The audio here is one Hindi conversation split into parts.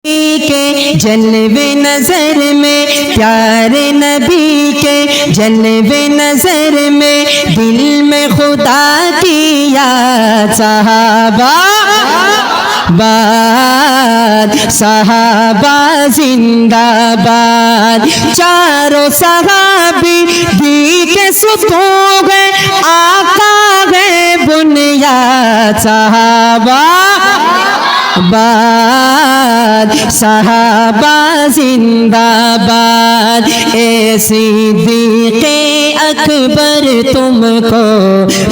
के जलवे नजर में, प्यारे नबी के जलवे नजर में, दिल में खुदा की याद। सहाबा बाद सहाबा जिंदाबाद, चारों सहाबी दी के सुतून है, आका है बुनियाद। सहाबा बाद सहाबा जिंदाबाद, ए सिद्दीक़े अकबर तुमको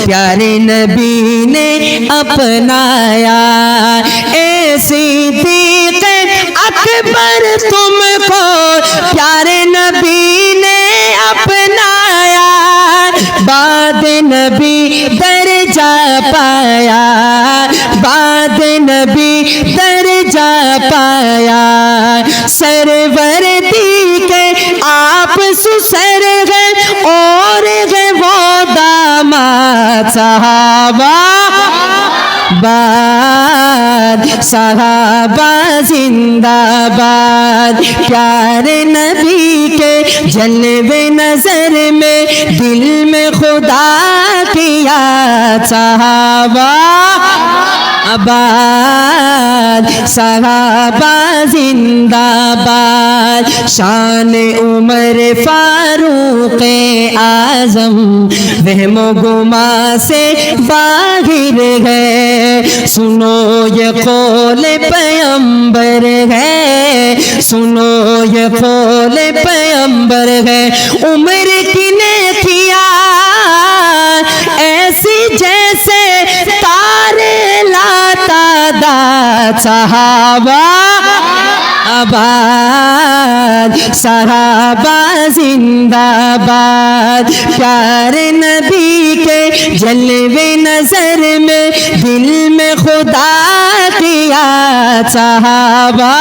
प्यारे नबी ने अपनाया। ए सिद्दीक़े अकबर तुमको प्यारे नबी ने अपनाया, बाद नबी दर्जा पाया, बाद नबी दर्जा पाया। सरवर दी के आप सुसर गए और गए वो दामाद। सहाबा बाद सहाबा जिंदाबाद, प्यारे नबी के जलवे नजर में, दिल में खुदा की याद। सहाबा बाद सहाबा जिंदाबाद, शान उमर फारूक आजम वहमो गुमा से बाहिर है। सुनो ये कौल पैगंबर है, सुनो ये कौल पैगंबर है। उम्र की नेकियां ऐसी जैसे तारे लाता दात। सहाबा आबाद सहाबा जिंदाबाद, प्यारे नबी के जलवे नजर में, दिल में खुदा की याद। सहाबा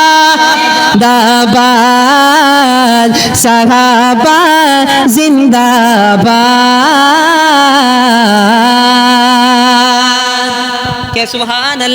दाबाद सहाबा जिंदाबाद। के सुभान अल्लाह।